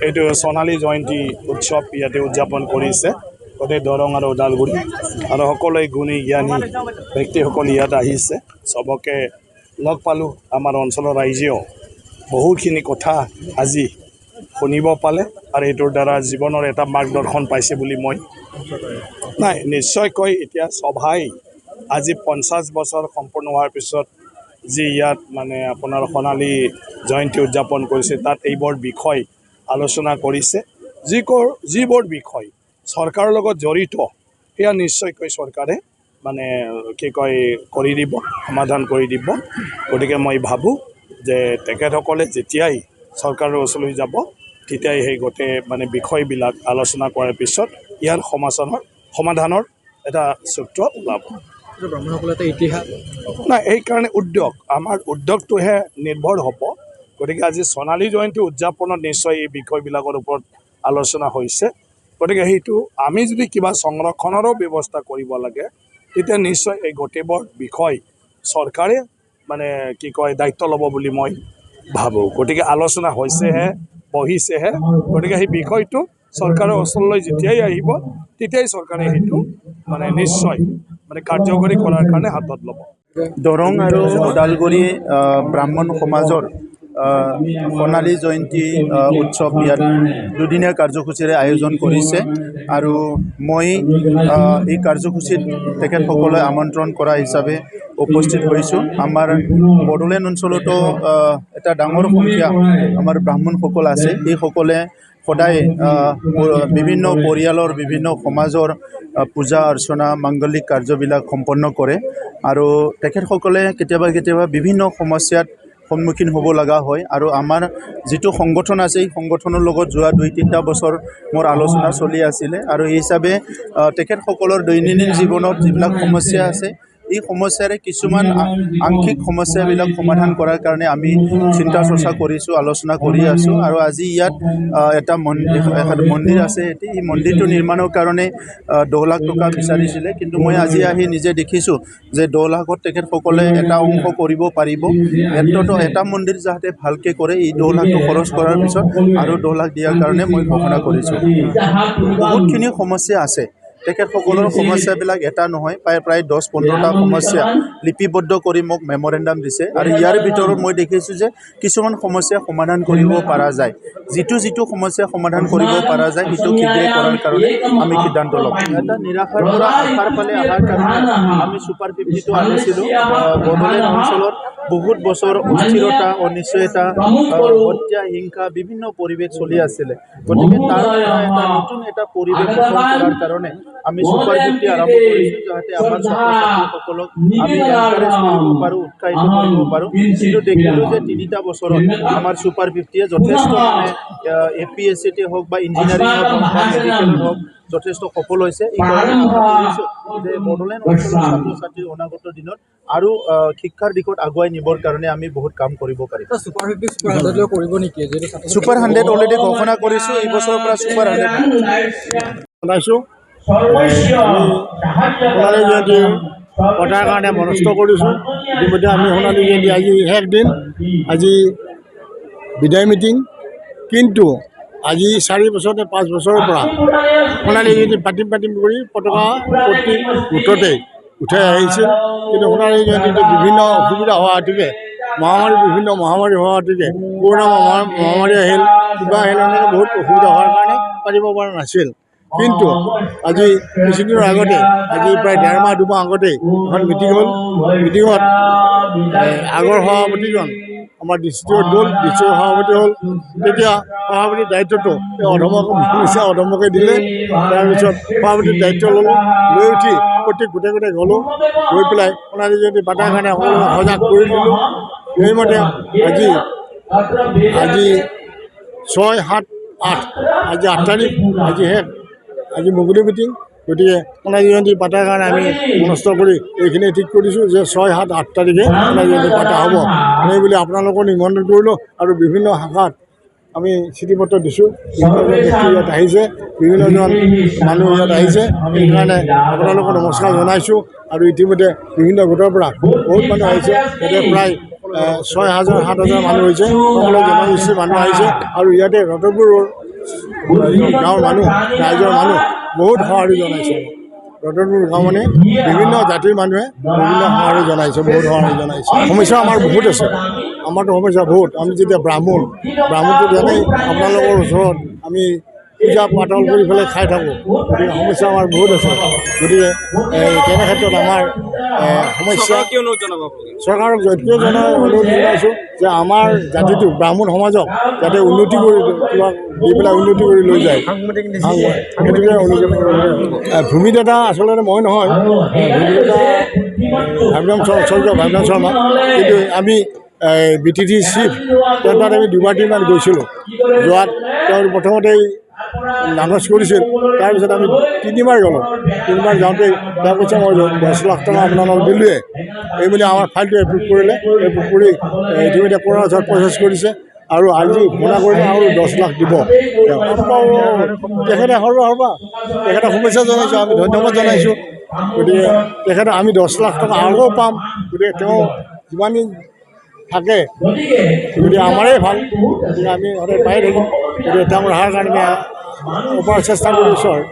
এইটো সোণালী জয়ন্তী উৎসৱ ইয়াতে উদযাপন কৰিছে গোটেই দৰং আৰু ওদালগুৰি আৰু সকলোৱে গুণী জ্ঞানী ব্যক্তিসকল ইয়াত আহিছে সবকে লগ পালোঁ আমাৰ অঞ্চলৰ ৰাইজেও বহুখিনি কথা আজি শুনিব পালে আৰু এইটোৰ দ্বাৰা জীৱনৰ এটা মাৰ্গদৰ্শন পাইছে বুলি মই নাই নিশ্চয়কৈ এতিয়া সভাই আজি 50 বছৰ সম্পূৰ্ণ হোৱাৰ পিছত যি ইয়াত মানে আপোনাৰ সোণালী জয়ন্তী উদযাপন কৰিছে তাত এইবোৰ বিষয় আলোচনা কৰিছে যিবোৰ বিষয় চৰকাৰৰ লগত জড়িত সেয়া নিশ্চয়কৈ চৰকাৰে মানে কি কয় কৰি দিব সমাধান কৰি দিব গতিকে মই ভাবোঁ যে তেখেতসকলে যেতিয়াই চৰকাৰৰ ওচৰলৈ যাব তেতিয়াই সেই গোটেই মানে বিষয়বিলাক আলোচনা কৰাৰ পিছত ইয়াৰ সমাধানৰ এটা সূত্ৰ ওলাব ইতিহাস নাই এইকাৰণে আমাৰ উদ্যোগটোহে নিৰ্ভৰ হ'ব গতিকে আজি সোণালী জয়ন্তী উদযাপনত নিশ্চয় এই বিষয়বিলাকৰ ওপৰত আলোচনা হৈছে গতিকে সেইটো আমি যদি কিবা সংৰক্ষণৰো ব্যৱস্থা কৰিব লাগে তেতিয়া নিশ্চয় এই গোটেইবোৰ বিষয় চৰকাৰে মানে কি কয় দায়িত্ব ল'ব বুলি মই ভাবোঁ গতিকে আলোচনা হৈছেহে বহিছেহে গতিকে সেই বিষয়টো চৰকাৰৰ ওচৰলৈ যেতিয়াই আহিব তেতিয়াই চৰকাৰে সেইটো মানে নিশ্চয় মানে কাৰ্যকৰী কৰাৰ কাৰণে হাতত ল'ব দৰং আৰু ওদালগুৰি ব্ৰাহ্মণ সমাজৰ সোণালী জয়ন্তী উৎসৱ ইয়াত দুদিনীয়া কাৰ্যসূচীৰে আয়োজন কৰিছে আৰু মই এই কাৰ্যসূচীত তেখেতসকলে আমন্ত্ৰণ কৰা হিচাপে উপস্থিত হৈছোঁ আমাৰ বড়োলেণ্ড অঞ্চলতো এটা ডাঙৰ সংখ্যা আমাৰ ব্ৰাহ্মণসকল আছে এইসকলে সদায় বিভিন্ন পৰিয়ালৰ বিভিন্ন সমাজৰ পূজা অৰ্চনা মাংগলিক কাৰ্যবিলাক সম্পন্ন কৰে আৰু তেখেতসকলে কেতিয়াবা বিভিন্ন সমস্যাত সন্মুখীন হ'ব লগা হয় আৰু আমাৰ যিটো সংগঠন আছে এই সংগঠনৰ লগত যোৱা 2-3 বছৰ মোৰ আলোচনা চলি আছিলে আৰু এই হিচাপে তেখেতসকলৰ দৈনন্দিন জীৱনত যিবিলাক সমস্যা আছে এই সমস্যাৰে কিছুমান আংশিক সমস্যাবিলাক সমাধান কৰাৰ কাৰণে আমি চিন্তা চৰ্চা কৰিছোঁ আলোচনা কৰি আছোঁ আৰু আজি ইয়াত এটা মন্দিৰ আছে এই মন্দিৰটো নিৰ্মাণৰ কাৰণে 10 লাখ টকা বিচাৰিছিলে কিন্তু মই আজি আহি নিজে দেখিছোঁ যে 10 লাখত তেখেতসকলে এটা অংশ কৰিব পাৰিব এটা মন্দিৰ যাতে ভালকৈ কৰে এই 10 লাখটো খৰচ কৰাৰ পিছত আৰু 10 লাখ দিয়াৰ কাৰণে মই ঘোষণা কৰিছোঁ বহুতখিনি সমস্যা আছে তেখেতসকলৰ সমস্যাবিলাক এটা নহয় প্ৰায় 10-15টা সমস্যা লিপিবদ্ধ কৰি মোক মেমৰেণ্ডাম দিছে আৰু ইয়াৰ ভিতৰত মই দেখিছোঁ যে কিছুমান সমস্যা সমাধান কৰিব পৰা যায় যিটো সমস্যা সমাধান কৰিব পৰা যায় সেইটো শীঘ্ৰে কৰাৰ কাৰণে আমি সিদ্ধান্ত ল'ম এটা নিৰাশাৰ পৰা আশাৰ ফালে অহাৰ কাৰণে আমি ছুপাৰ 50টো আনিছিলোঁ বড়োলেণ্ড অঞ্চলত বহুত বছৰ অস্থিৰতা অনিশ্চয়তা হত্যা হিংসা বিভিন্ন পৰিৱেশ চলি আছিলে গতিকে তাৰ এটা নতুন এটা পৰিৱেশ গঠন কৰাৰ কাৰণে আমি ছুপাৰ 50 আৰম্ভ কৰিছোঁ যাতে আমাৰ ছাত্ৰ-ছাত্ৰীসকলক আমি এনকাৰেজ কৰিব পাৰোঁ উৎসাহিত কৰিব পাৰোঁ কিন্তু দেখিলোঁ যে 3টা বছৰত আমাৰ ছুপাৰ 50য়ে যথেষ্ট মানে APSCতে হওক বা ইঞ্জিনিয়াৰিং হওক বা মেডিকেলত হওক যথেষ্ট সফল হৈছে এই কাৰণে ভাবিছোঁ যে বড়োলেণ্ড অঞ্চলৰ ছাত্ৰ ছাত্ৰীৰ অনাগত দিনত আৰু শিক্ষাৰ দিশত আগুৱাই নিবৰ কাৰণে আমি বহুত কাম কৰিব পাৰিম ছুপাৰ 100 অলৰেডি ঘোষণা কৰিছোঁ এই বছৰৰ পৰা ছুপাৰ 100 বনাইছোঁ সোণালী জয়ন্তী পতাৰ কাৰণে মনস্থ কৰিছোঁ ইতিমধ্যে আমি সোণালী জয়ন্তী আজি শেষ দিন আজি বিদায় মিটিং কিন্তু আজি 4 বছৰ 5 বছৰৰ পৰা সোণালী জয়ন্তী পাতিম কৰি পতাকা প্ৰতি গোটতে উঠাই আহিছিল কিন্তু সোণালী জয়ন্তীটো বিভিন্ন অসুবিধা হোৱা হেতুকে বিভিন্ন মহামাৰী হোৱা হেতুকে কৰোণা মহামাৰী আহিল কিবা আহিল এনেকৈ বহুত অসুবিধা হোৱাৰ কাৰণে পাতিব পৰা নাছিল কিন্তু আজি কিছুদিনৰ আগতে আজি প্ৰায় 1.5 মাহ 2 মাহ আগতেই এখন মিটিং হ'ল মিটিঙত আগৰ সভাপতিজন আমাৰ ডিষ্ট্ৰিক্টত গ'ল ডিষ্ট্ৰিক্টৰ সভাপতি হ'ল তেতিয়া সভাপতিৰ দায়িত্বটো অধমকে দিলে তাৰপিছত সভাপতিৰ দায়িত্ব ল'লোঁ লৈ উঠি প্ৰত্যেক গোটে গ'লোঁ গৈ পেলাই সোণালী জয়ন্তী পাতাৰ কাৰণে সকলোকে সজাগ কৰি দিলোঁ সেইমতে আজি 6, 7, 8 আজি 8 তাৰিখ আজি শেষ আজি মুকলি মিটিং গতিকে সোণালী জয়ন্তী পাতাৰ কাৰণে আমি মনস্থ কৰি এইখিনি ঠিক কৰিছোঁ যে 6, 7, 8 তাৰিখে সোণালী জয়ন্তী পাতা হ'ব সেইবুলি আপোনালোকক নিমন্ত্ৰণ কৰিলোঁ আৰু বিভিন্ন শাখাত আমি চিঠিপত্ৰ দিছোঁ বিভিন্নজন ব্যক্তি ইয়াত আহিছে বিভিন্নজন মানুহ ইয়াত আহিছে সেইকাৰণে আপোনালোকক নমস্কাৰ জনাইছোঁ আৰু ইতিমধ্যে বিভিন্ন গোটৰ পৰা বহুত মানুহ আহিছে ইয়াতে প্ৰায় 6,000-7,000 মানুহ হৈছে সকলো জনগোষ্ঠীৰ মানুহ আহিছে আৰু ইয়াতে ৰতনপুৰৰ গাঁৱৰ মানুহ ৰাইজৰ মানুহ বহুত সঁহাৰি জনাইছে ৰতনপুৰ গাঁও মানে বিভিন্ন জাতিৰ মানুহে বিভিন্ন সঁহাৰি জনাইছে বহুত সঁহাৰি জনাইছে সমস্যা আমাৰ বহুত আছে আমাৰতো সমস্যা বহুত আমি যেতিয়া ব্ৰাহ্মণটো জানেই আপোনালোকৰ ওচৰত আমি পূজা পাতল কৰি পেলাই খাই থাকোঁ গতিকে সমস্যা আমাৰ বহুত আছে গতিকে তেনে ক্ষেত্ৰত আমাৰ সমস্যা চৰকাৰক য'তেই অনুৰোধ জনাইছোঁ যে আমাৰ জাতিটো ব্ৰাহ্মণ সমাজক যাতে উন্নতি কৰি কিবা দি পেলাই উন্নতি কৰি লৈ যায় সেইটোকে অনুৰোধ ভূমিদাতা আচলতে মই নহয় ভূমিদাতা ভাবিৰাম শৰ্মা কিন্তু আমি BTT চিফ তেওঁৰ তাত আমি দুবাৰ তিনিবাৰ গৈছিলোঁ যোৱাত তেওঁ প্ৰথমতেই নাকচ কৰিছিল তাৰপিছত আমি তিনিবাৰ যাওঁতে তেওঁ কৈছে মই 10 লাখ টকা আপোনালোকক দিলোঁৱে এই বুলি আমাৰ ফাইলটো এপ্ৰুভ কৰিলে এপ্ৰুভ কৰি ইতিমধ্যে কৰোণা প্ৰচেছ কৰিছে আৰু আজি ঘোষণা কৰিলে আৰু 10 লাখ দিব তেখেতে তেখেতে শুভেচ্ছা জনাইছোঁ আমি ধন্যবাদ জনাইছোঁ গতিকে তেখেতে আমি 10 লাখ টকা আৰু পাম গতিকে তেওঁ যিমান থাকে গতিকে আমাৰেই ভাল গতিকে আমি সদায় পাই থাকিম গতিকে তেওঁ অহাৰ কাৰণে অপাৰ চেষ্টা কৰিছোঁ আৰু